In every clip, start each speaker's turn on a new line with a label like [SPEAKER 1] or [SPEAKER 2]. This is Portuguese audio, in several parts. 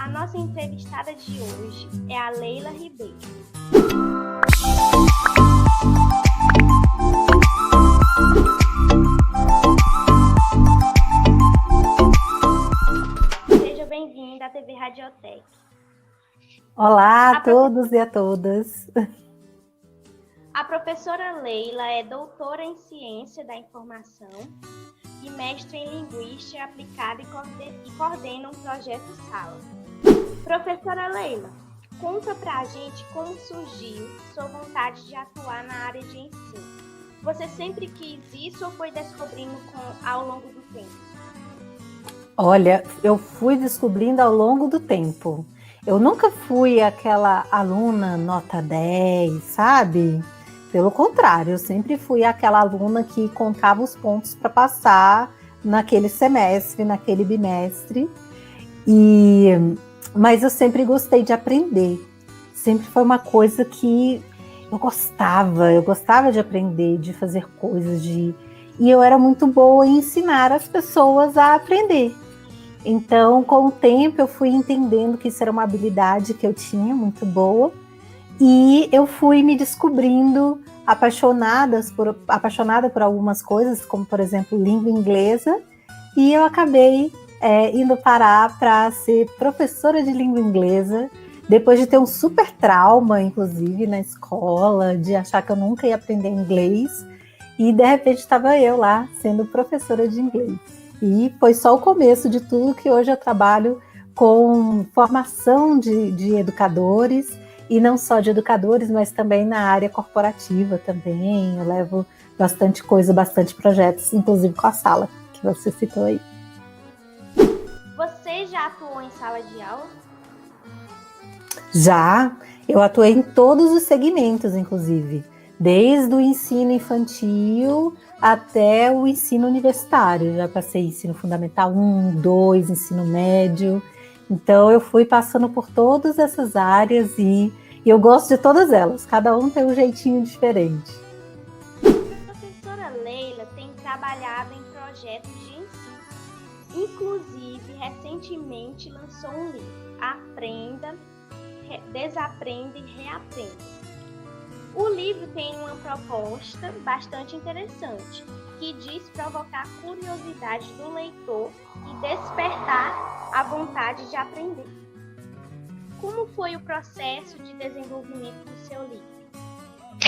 [SPEAKER 1] A nossa entrevistada de hoje é a Leila Ribeiro. Seja bem-vinda à TV Radiotec.
[SPEAKER 2] Olá a todos e a todas.
[SPEAKER 1] A professora Leila é doutora em Ciência da Informação e mestre em Linguística Aplicada e coordena um projeto Sala. Professora Leila, conta pra gente como surgiu sua vontade de atuar na área de ensino. Você sempre quis isso ou foi descobrindo ao longo do tempo?
[SPEAKER 2] Olha, eu fui descobrindo ao longo do tempo. Eu nunca fui aquela aluna nota 10, sabe? Pelo contrário, eu sempre fui aquela aluna que contava os pontos para passar naquele semestre, naquele bimestre. Mas eu sempre gostei de aprender. Sempre foi uma coisa que eu gostava de aprender, de fazer coisas, e eu era muito boa em ensinar as pessoas a aprender. Então, com o tempo, eu fui entendendo que isso era uma habilidade que eu tinha muito boa, e eu fui me descobrindo apaixonada por algumas coisas, como, por exemplo, língua inglesa, e eu acabei indo parar para ser professora de língua inglesa, depois de ter um super trauma, inclusive, na escola, de achar que eu nunca ia aprender inglês, e de repente estava eu lá, sendo professora de inglês. E foi só o começo de tudo, que hoje eu trabalho com formação de educadores, e não só de educadores, mas também na área corporativa também. Eu levo bastante coisa, bastante projetos, inclusive com a sala, que você citou aí.
[SPEAKER 1] Você já atuou em sala de aula?
[SPEAKER 2] Já, eu atuei em todos os segmentos, inclusive, desde o ensino infantil até o ensino universitário. Já passei ensino fundamental 1, 2, ensino médio. Então eu fui passando por todas essas áreas e eu gosto de todas elas. Cada um tem um jeitinho diferente.
[SPEAKER 1] A professora Leila tem trabalhado em projetos de ensino. Inclusive, recentemente lançou um livro, Aprenda, Desaprenda e Reaprenda. O livro tem uma proposta bastante interessante, que diz provocar a curiosidade do leitor e despertar a vontade de aprender. Como foi o processo de desenvolvimento do seu livro?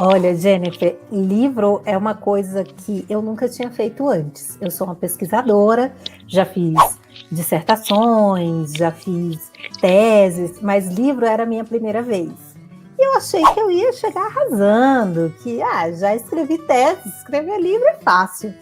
[SPEAKER 2] Olha, Jennifer, livro é uma coisa que eu nunca tinha feito antes. Eu sou uma pesquisadora, já fiz dissertações, já fiz teses, mas livro era a minha primeira vez. E eu achei que eu ia chegar arrasando, que já escrevi tese, escrever livro é fácil.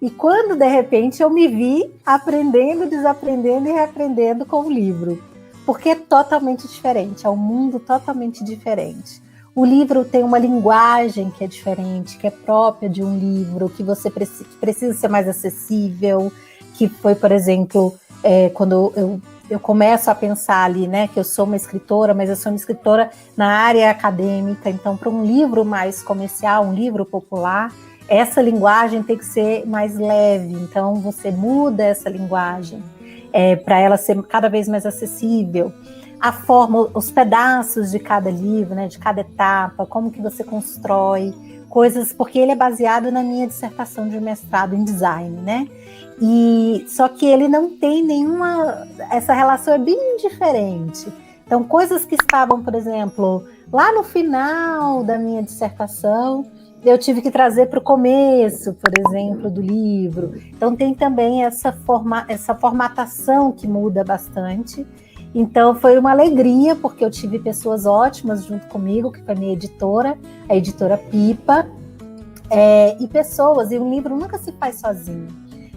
[SPEAKER 2] E quando, de repente, eu me vi aprendendo, desaprendendo e reaprendendo com o livro. Porque é totalmente diferente, é um mundo totalmente diferente. O livro tem uma linguagem que é diferente, que é própria de um livro, que você precisa ser mais acessível, que foi, por exemplo, quando eu começo a pensar ali, né, que eu sou uma escritora, mas eu sou uma escritora na área acadêmica, então para um livro mais comercial, um livro popular, essa linguagem tem que ser mais leve, então você muda essa linguagem para ela ser cada vez mais acessível. A forma, os pedaços de cada livro, né, de cada etapa, como que você constrói coisas, porque ele é baseado na minha dissertação de mestrado em design, né? E só que ele não tem nenhuma, essa relação é bem diferente. Então, coisas que estavam, por exemplo, lá no final da minha dissertação, eu tive que trazer para o começo, por exemplo, do livro. Então, tem também essa formatação que muda bastante. Então, foi uma alegria, porque eu tive pessoas ótimas junto comigo, que foi a minha editora, a editora Pipa, e pessoas, e um livro nunca se faz sozinho.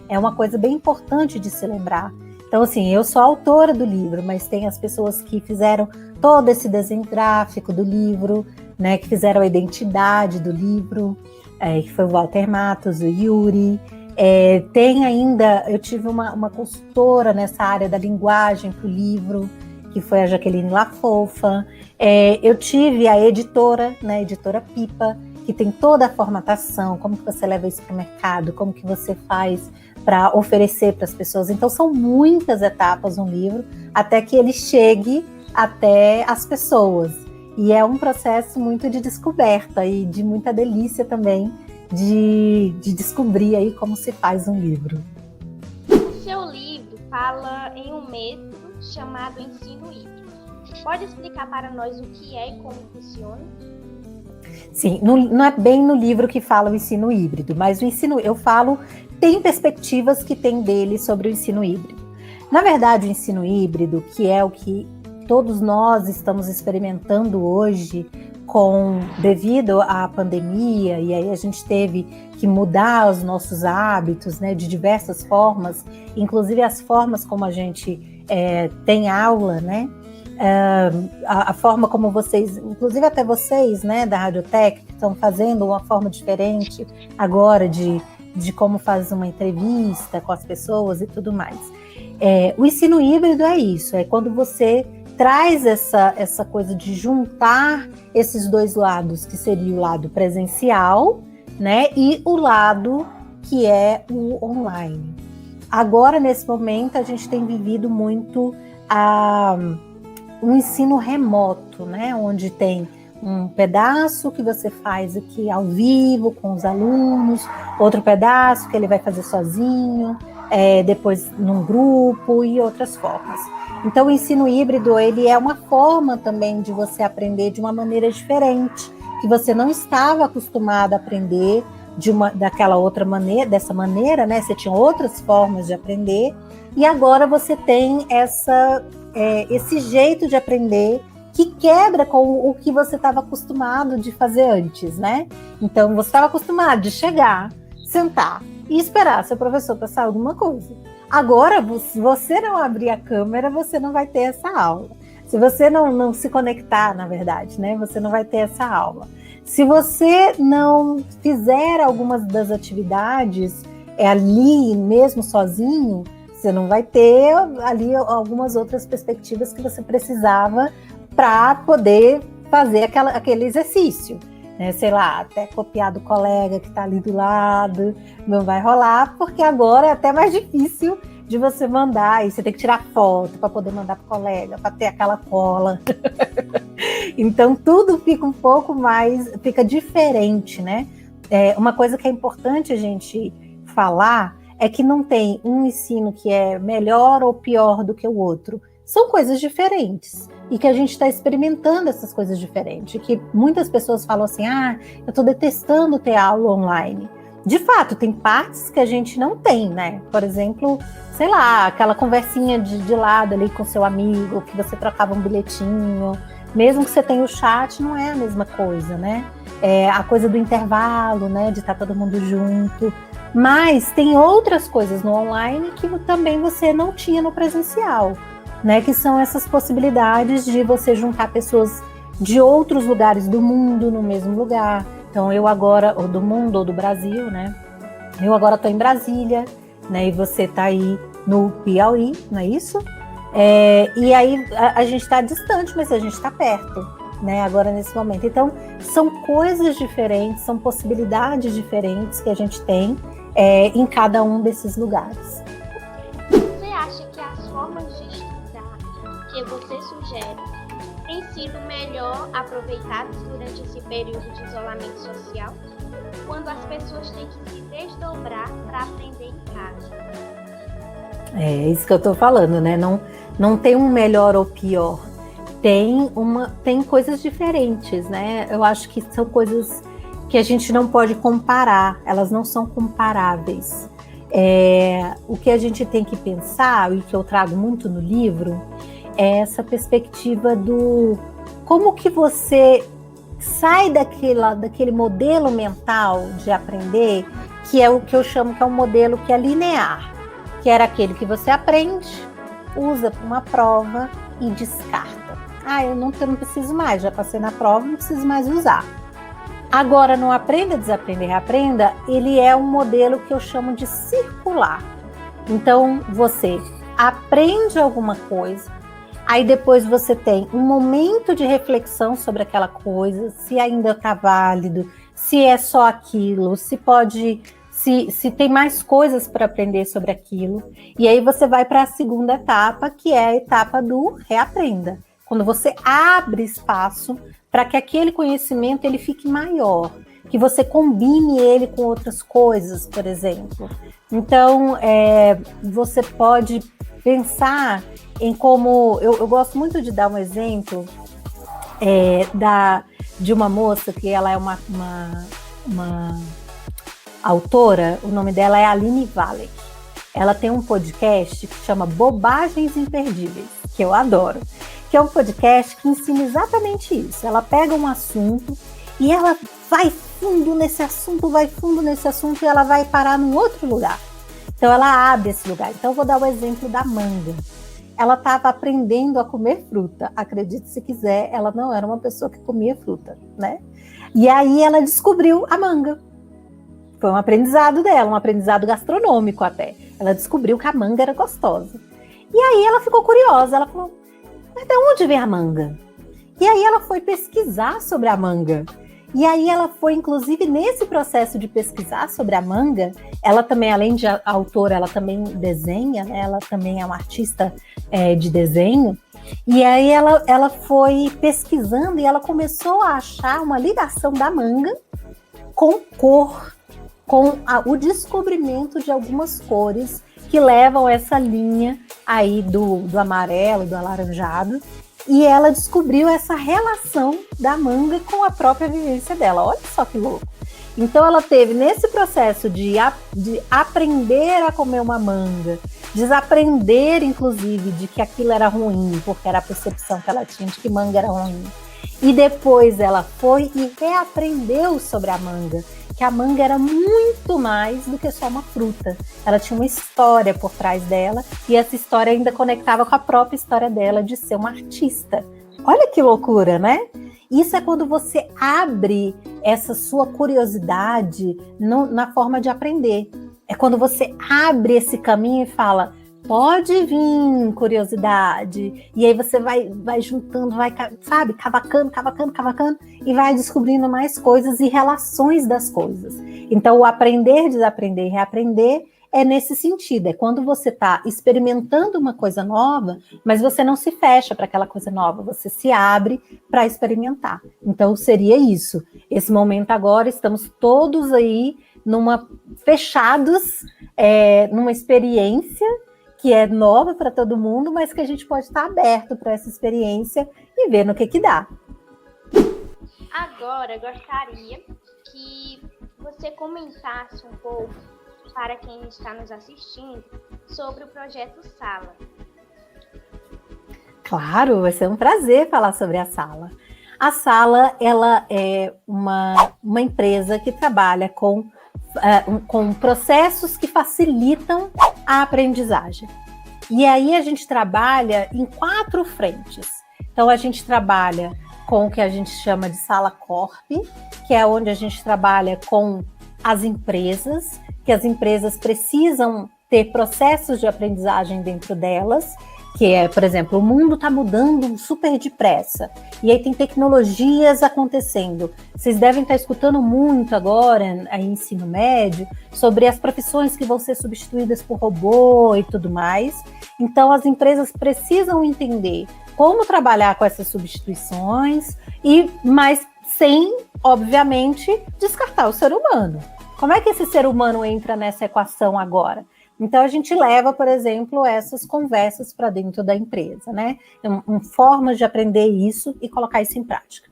[SPEAKER 2] É uma coisa bem importante de se lembrar. Então, assim, eu sou a autora do livro, mas tem as pessoas que fizeram todo esse desenho gráfico do livro, né, que fizeram a identidade do livro, que foi o Walter Matos, o Yuri. Tem ainda, eu tive uma consultora nessa área da linguagem para o livro, que foi a Jaqueline Lafofa. Eu tive a editora, né, a editora Pipa, que tem toda a formatação, como que você leva isso para o mercado, como que você faz para oferecer para as pessoas. Então são muitas etapas no livro até que ele chegue até as pessoas. E é um processo muito de descoberta e de muita delícia também de descobrir aí como se faz um livro.
[SPEAKER 1] O seu livro fala em um método chamado ensino híbrido. Pode explicar para nós o que é e como funciona?
[SPEAKER 2] Sim, não é bem no livro que fala o ensino híbrido, mas o ensino, eu falo, tem perspectivas que tem dele sobre o ensino híbrido. Na verdade, o ensino híbrido, que é o que todos nós estamos experimentando hoje, devido à pandemia, e aí a gente teve que mudar os nossos hábitos, né, de diversas formas, inclusive as formas como a gente tem aula, né, a forma como vocês, inclusive até vocês, né, da Radiotech, estão fazendo uma forma diferente agora de como faz uma entrevista com as pessoas e tudo mais. O ensino híbrido é isso, é quando você traz essa coisa de juntar esses dois lados, que seria o lado presencial, né, e o lado que é o online. Agora, nesse momento, a gente tem vivido muito um ensino remoto, né, onde tem um pedaço que você faz aqui ao vivo com os alunos, outro pedaço que ele vai fazer sozinho, depois num grupo e outras formas. Então, o ensino híbrido, ele é uma forma também de você aprender de uma maneira diferente, que você não estava acostumado a aprender daquela outra maneira, dessa maneira, né? Você tinha outras formas de aprender, e agora você tem esse jeito de aprender que quebra com o que você estava acostumado de fazer antes, né? Então, você estava acostumado de chegar, sentar e esperar seu professor passar alguma coisa. Agora, se você não abrir a câmera, você não vai ter essa aula. Se você não se conectar, na verdade, né, você não vai ter essa aula. Se você não fizer algumas das atividades ali mesmo sozinho, você não vai ter ali algumas outras perspectivas que você precisava para poder fazer aquele exercício. Sei lá, até copiar do colega que está ali do lado, não vai rolar, porque agora é até mais difícil de você mandar, e você tem que tirar foto para poder mandar para o colega, para ter aquela cola. Então, tudo fica um pouco mais, fica diferente, né? Uma coisa que é importante a gente falar é que não tem um ensino que é melhor ou pior do que o outro. São coisas diferentes. E que a gente está experimentando essas coisas diferentes. Que muitas pessoas falam assim, eu estou detestando ter aula online. De fato, tem partes que a gente não tem, né? Por exemplo, sei lá, aquela conversinha de lado ali com seu amigo, que você trocava um bilhetinho. Mesmo que você tenha o chat, não é a mesma coisa, né? A coisa do intervalo, né? De estar todo mundo junto. Mas tem outras coisas no online que também você não tinha no presencial. Né, que são essas possibilidades de você juntar pessoas de outros lugares do mundo no mesmo lugar. Então, eu agora, ou do mundo ou do Brasil, né? Eu agora estou em Brasília, né? E você está aí no Piauí, não é isso? E aí a gente está distante, mas a gente está perto, né? Agora nesse momento. Então, são coisas diferentes, são possibilidades diferentes que a gente tem em cada um desses lugares.
[SPEAKER 1] Você acha que as formas de que você sugere têm sido melhor aproveitadas durante esse período de isolamento social, quando as pessoas têm que se desdobrar para aprender em casa?
[SPEAKER 2] É isso que eu estou falando, né? Não tem um melhor ou pior. Tem coisas diferentes, né? Eu acho que são coisas que a gente não pode comparar, elas não são comparáveis. O que a gente tem que pensar, e que eu trago muito no livro, é essa perspectiva do como que você sai daquele modelo mental de aprender, que é o que eu chamo que é um modelo que é linear, que era aquele que você aprende, usa para uma prova e descarta. Eu não preciso mais, já passei na prova, não preciso mais usar. Agora, no Aprenda, Desaprenda e Reaprenda, ele é um modelo que eu chamo de circular. Então, você aprende alguma coisa, aí depois você tem um momento de reflexão sobre aquela coisa, se ainda está válido, se é só aquilo, se se tem mais coisas para aprender sobre aquilo. E aí você vai para a segunda etapa, que é a etapa do reaprenda. Quando você abre espaço para que aquele conhecimento ele fique maior, que você combine ele com outras coisas, por exemplo. Então, você pode pensar em como... Eu gosto muito de dar um exemplo de uma moça que ela é uma autora, o nome dela é Aline Valek. Ela tem um podcast que chama Bobagens Imperdíveis, que eu adoro, que é um podcast que ensina exatamente isso. Ela pega um assunto e ela vai fundo nesse assunto e ela vai parar num outro lugar. Então ela abre esse lugar. Então eu vou dar o exemplo da manga. Ela estava aprendendo a comer fruta. Acredite se quiser, ela não era uma pessoa que comia fruta, né? E aí ela descobriu a manga. Foi um aprendizado dela, um aprendizado gastronômico até. Ela descobriu que a manga era gostosa. E aí ela ficou curiosa, ela falou, mas de onde vem a manga? E aí ela foi pesquisar sobre a manga. E aí ela foi, inclusive, nesse processo de pesquisar sobre a manga, ela também, além de autora, ela também desenha, né? Ela também é uma artista de desenho. E aí ela foi pesquisando e ela começou a achar uma ligação da manga com cor, com o descobrimento de algumas cores que levam essa linha aí do amarelo, do alaranjado, e ela descobriu essa relação da manga com a própria vivência dela. Olha só que louco. Então ela teve nesse processo de aprender a comer uma manga, desaprender, inclusive, de que aquilo era ruim, porque era a percepção que ela tinha de que manga era ruim. E depois ela foi e reaprendeu sobre a manga, que a manga era muito mais do que só uma fruta. Ela tinha uma história por trás dela, e essa história ainda conectava com a própria história dela de ser uma artista. Olha que loucura, né? Isso é quando você abre essa sua curiosidade na forma de aprender. É quando você abre esse caminho e fala, pode vir curiosidade. E aí você vai juntando, vai, sabe, cavacando, e vai descobrindo mais coisas e relações das coisas. Então, o aprender, desaprender e reaprender é nesse sentido. É quando você está experimentando uma coisa nova, mas você não se fecha para aquela coisa nova, você se abre para experimentar. Então, seria isso. Esse momento agora, estamos todos aí fechados numa experiência que é nova para todo mundo, mas que a gente pode estar aberto para essa experiência e ver no que dá.
[SPEAKER 1] Agora, eu gostaria que você comentasse um pouco, para quem está nos assistindo, sobre o projeto Sala.
[SPEAKER 2] Claro, vai ser um prazer falar sobre a Sala. A Sala, ela é uma empresa que trabalha com processos que facilitam a aprendizagem. E aí a gente trabalha em 4 frentes. Então a gente trabalha com o que a gente chama de Sala Corp, que é onde a gente trabalha com as empresas, que as empresas precisam ter processos de aprendizagem dentro delas, que é, por exemplo, o mundo está mudando super depressa, e aí tem tecnologias acontecendo. Vocês devem estar escutando muito agora, em ensino médio, sobre as profissões que vão ser substituídas por robô e tudo mais. Então, as empresas precisam entender como trabalhar com essas substituições, mas sem, obviamente, descartar o ser humano. Como é que esse ser humano entra nessa equação agora? Então, a gente leva, por exemplo, essas conversas para dentro da empresa, né? Formas de aprender isso e colocar isso em prática.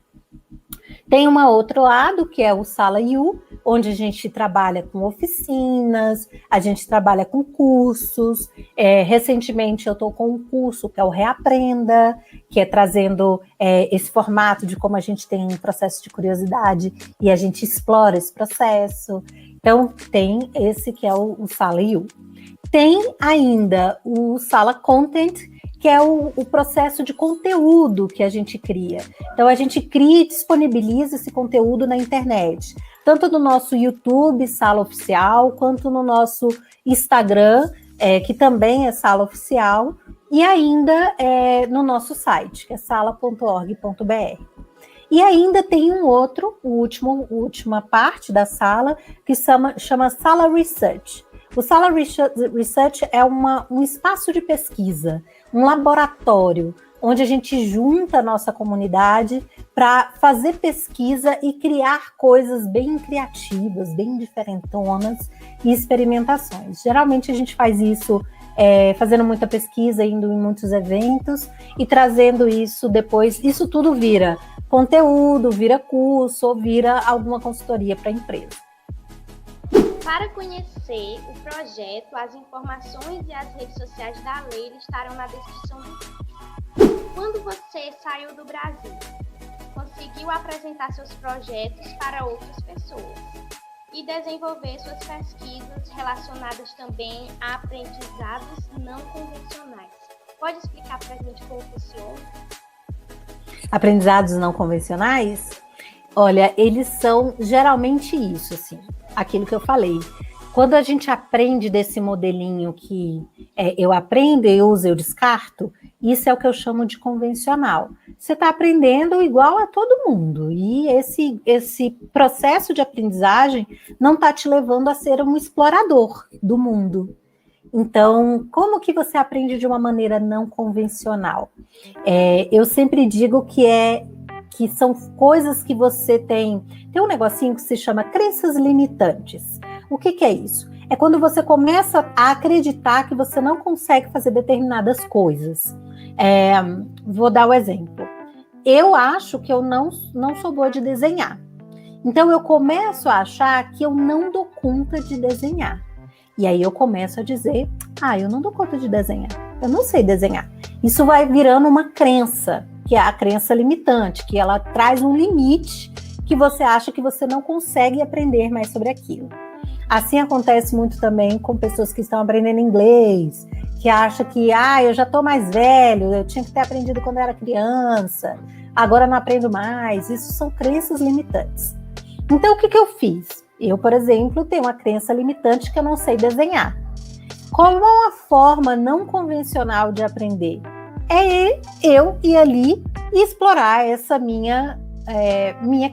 [SPEAKER 2] Tem um outro lado, que é o Sala U, onde a gente trabalha com oficinas, a gente trabalha com cursos. Recentemente, eu estou com um curso que é o Reaprenda, que é trazendo esse formato de como a gente tem um processo de curiosidade e a gente explora esse processo. Então, tem esse que é o Sala U. Tem ainda o Sala Content, que é o processo de conteúdo que a gente cria. Então, a gente cria e disponibiliza esse conteúdo na internet, tanto no nosso YouTube, Sala Oficial, quanto no nosso Instagram, que também é Sala Oficial, e ainda no nosso site, que é sala.org.br. E ainda tem um outro, última parte da sala, que chama Sala Research. O Sala Research é um espaço de pesquisa, um laboratório, onde a gente junta a nossa comunidade para fazer pesquisa e criar coisas bem criativas, bem diferentonas e experimentações. Geralmente a gente faz isso fazendo muita pesquisa, indo em muitos eventos e trazendo isso depois. Isso tudo vira conteúdo, vira curso ou vira alguma consultoria para a empresa.
[SPEAKER 1] Para conhecer o projeto, as informações e as redes sociais da Leila estarão na descrição do vídeo. Quando você saiu do Brasil, conseguiu apresentar seus projetos para outras pessoas e desenvolver suas pesquisas relacionadas também a aprendizados não convencionais. Pode explicar para a gente como funciona?
[SPEAKER 2] Aprendizados não convencionais? Olha, eles são geralmente isso, assim, aquilo que eu falei. Quando a gente aprende desse modelinho que eu aprendo, eu uso, eu descarto, isso é o que eu chamo de convencional. Você está aprendendo igual a todo mundo, e esse processo de aprendizagem não está te levando a ser um explorador do mundo. Então, como que você aprende de uma maneira não convencional? Eu sempre digo que são coisas que você tem um negocinho que se chama crenças limitantes. O que é isso? É quando você começa a acreditar que você não consegue fazer determinadas coisas. Vou dar o exemplo. Eu acho que eu não sou boa de desenhar. Então, eu começo a achar que eu não dou conta de desenhar. E aí eu começo a dizer, eu não dou conta de desenhar. Eu não sei desenhar. Isso vai virando uma crença, que é a crença limitante, que ela traz um limite que você acha que você não consegue aprender mais sobre aquilo. Assim acontece muito também com pessoas que estão aprendendo inglês, que acham que, eu já estou mais velho, eu tinha que ter aprendido quando eu era criança, agora não aprendo mais. Isso são crenças limitantes. Então, o que eu fiz? Eu, por exemplo, tenho uma crença limitante que eu não sei desenhar. Qual é uma forma não convencional de aprender? É eu ir ali e explorar essa minha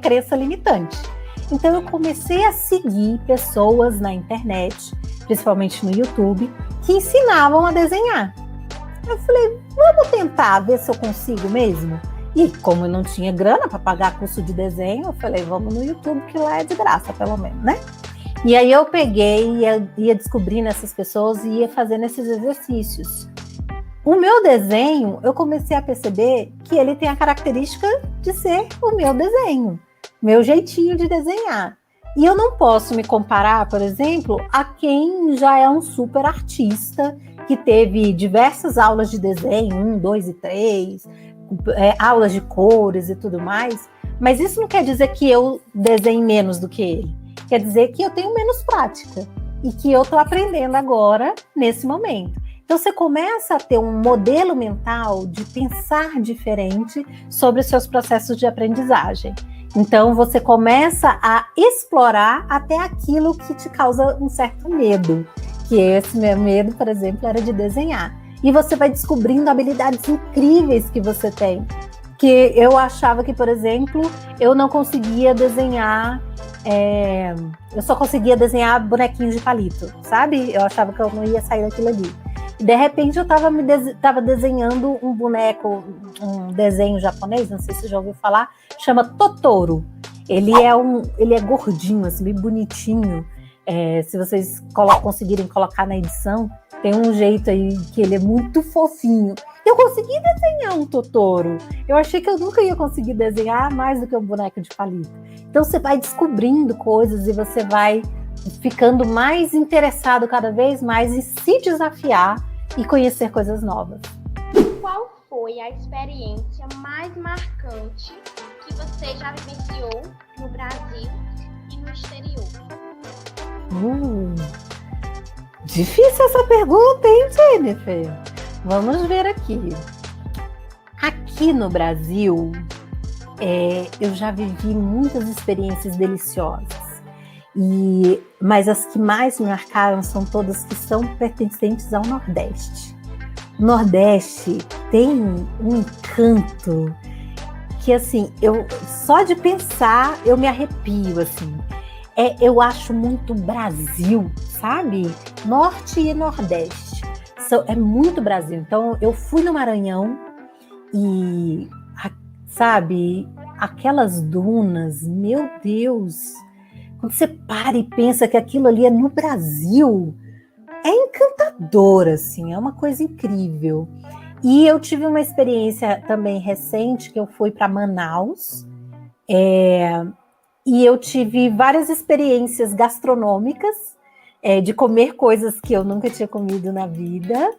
[SPEAKER 2] crença limitante. Então, eu comecei a seguir pessoas na internet, principalmente no YouTube, que ensinavam a desenhar. Eu falei, vamos tentar ver se eu consigo mesmo? E como eu não tinha grana para pagar curso de desenho, eu falei, vamos no YouTube, que lá é de graça, pelo menos, né? E aí eu peguei, ia descobrindo essas pessoas e ia fazendo esses exercícios. O meu desenho, eu comecei a perceber que ele tem a característica de ser o meu desenho, meu jeitinho de desenhar. E eu não posso me comparar, por exemplo, a quem já é um super artista, que teve diversas aulas de desenho, 1, 2 e 3, aulas de cores e tudo mais, mas isso não quer dizer que eu desenhe menos do que ele. Quer dizer que eu tenho menos prática e que eu estou aprendendo agora, nesse momento. Então, você começa a ter um modelo mental de pensar diferente sobre os seus processos de aprendizagem. Então, você começa a explorar até aquilo que te causa um certo medo, que esse meu medo, por exemplo, era de desenhar. E você vai descobrindo habilidades incríveis que você tem. Que eu achava que, por exemplo, eu não conseguia desenhar... eu só conseguia desenhar bonequinhos de palito, sabe? Eu achava que eu não ia sair daquilo ali. E, de repente, eu estava desenhando um boneco, um desenho japonês, não sei se você já ouviu falar, chama Totoro. Ele é gordinho, assim, bem bonitinho. Se vocês conseguirem colocar na edição, tem um jeito aí que ele é muito fofinho. Eu consegui desenhar um Totoro. Eu achei que eu nunca ia conseguir desenhar mais do que um boneco de palito. Então você vai descobrindo coisas e você vai ficando mais interessado cada vez mais em se desafiar e conhecer coisas novas.
[SPEAKER 1] Qual foi a experiência mais marcante que você já vivenciou no Brasil e no exterior?
[SPEAKER 2] Difícil essa pergunta, hein, Jennifer? Vamos ver aqui. Aqui no Brasil, eu já vivi muitas experiências deliciosas. Mas as que mais me marcaram são todas que são pertencentes ao Nordeste. O Nordeste tem um encanto que assim, só de pensar eu me arrepio, assim. Eu acho muito Brasil, sabe? Norte e Nordeste. É muito Brasil. Então, eu fui no Maranhão e, sabe, aquelas dunas, meu Deus, quando você para e pensa que aquilo ali é no Brasil, é encantador, assim, é uma coisa incrível. E eu tive uma experiência também recente, que eu fui para Manaus, e eu tive várias experiências gastronômicas, de comer coisas que eu nunca tinha comido na vida,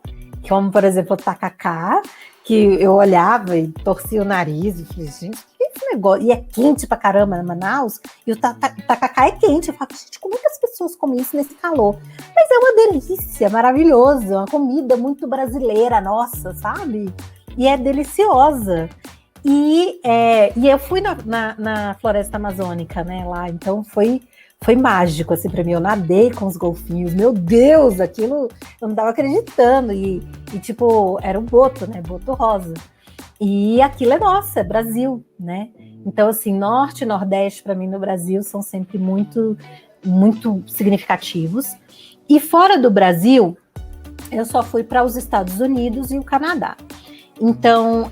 [SPEAKER 2] como, por exemplo, o tacacá, que eu olhava e torcia o nariz e falei, gente, que é esse negócio? E é quente pra caramba em Manaus, e o tacacá é quente. Eu falo, gente, como é que as pessoas comem isso nesse calor? Mas é uma delícia, maravilhoso, uma comida muito brasileira, nossa, sabe? E é deliciosa. E eu fui na floresta amazônica, né, lá, então foi mágico, assim, para mim. Eu nadei com os golfinhos, meu Deus, aquilo eu não estava acreditando, e tipo, era um boto, né, boto rosa, e aquilo é nossa, é Brasil, né, então assim, Norte e Nordeste para mim no Brasil são sempre muito, muito significativos, e fora do Brasil, eu só fui para os Estados Unidos e o Canadá. Então,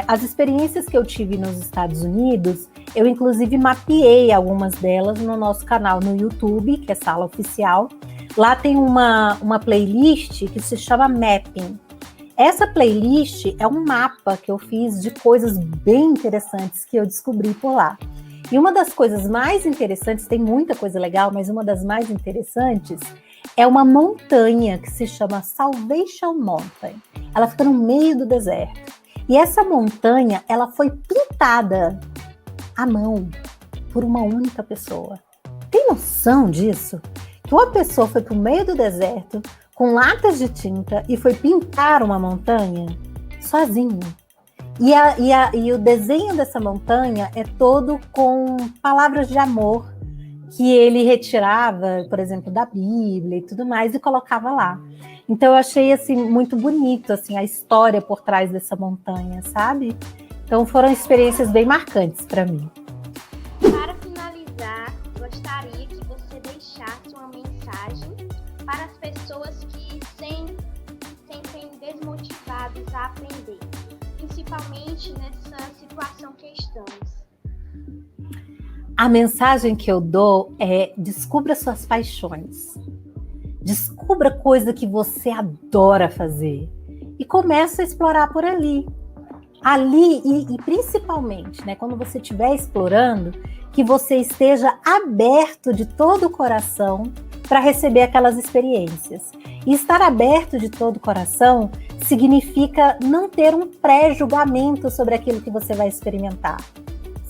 [SPEAKER 2] as experiências que eu tive nos Estados Unidos, eu inclusive mapeei algumas delas no nosso canal no YouTube, que é Sala Oficial. Lá tem uma playlist que se chama Mapping. Essa playlist é um mapa que eu fiz de coisas bem interessantes que eu descobri por lá. E uma das coisas mais interessantes, tem muita coisa legal, mas uma das mais interessantes é uma montanha que se chama Salvation Mountain. Ela fica no meio do deserto. E essa montanha, ela foi pintada à mão por uma única pessoa. Tem noção disso? Que uma pessoa foi para o meio do deserto com latas de tinta e foi pintar uma montanha sozinho. E o desenho dessa montanha é todo com palavras de amor que ele retirava, por exemplo, da Bíblia e tudo mais, e colocava lá. Então eu achei assim muito bonito assim a história por trás dessa montanha, sabe? Então foram experiências bem marcantes para mim.
[SPEAKER 1] Para finalizar, gostaria que você deixasse uma mensagem para as pessoas que sentem desmotivadas a aprender, principalmente nessa situação que estamos.
[SPEAKER 2] A mensagem que eu dou é: descubra suas paixões. Descubra coisa que você adora fazer e comece a explorar por ali. E principalmente, né, quando você estiver explorando, que você esteja aberto de todo o coração para receber aquelas experiências. E estar aberto de todo o coração significa não ter um pré-julgamento sobre aquilo que você vai experimentar.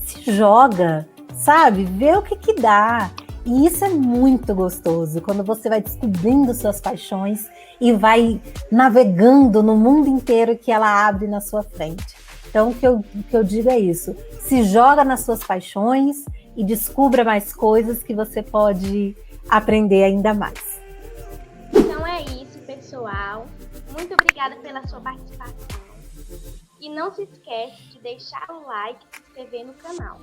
[SPEAKER 2] Se joga, sabe? Vê o que dá. E isso é muito gostoso, quando você vai descobrindo suas paixões e vai navegando no mundo inteiro que ela abre na sua frente. Então, o que eu digo é isso. Se joga nas suas paixões e descubra mais coisas que você pode aprender ainda mais.
[SPEAKER 1] Então é isso, pessoal. Muito obrigada pela sua participação. E não se esquece de deixar o like e se inscrever no canal.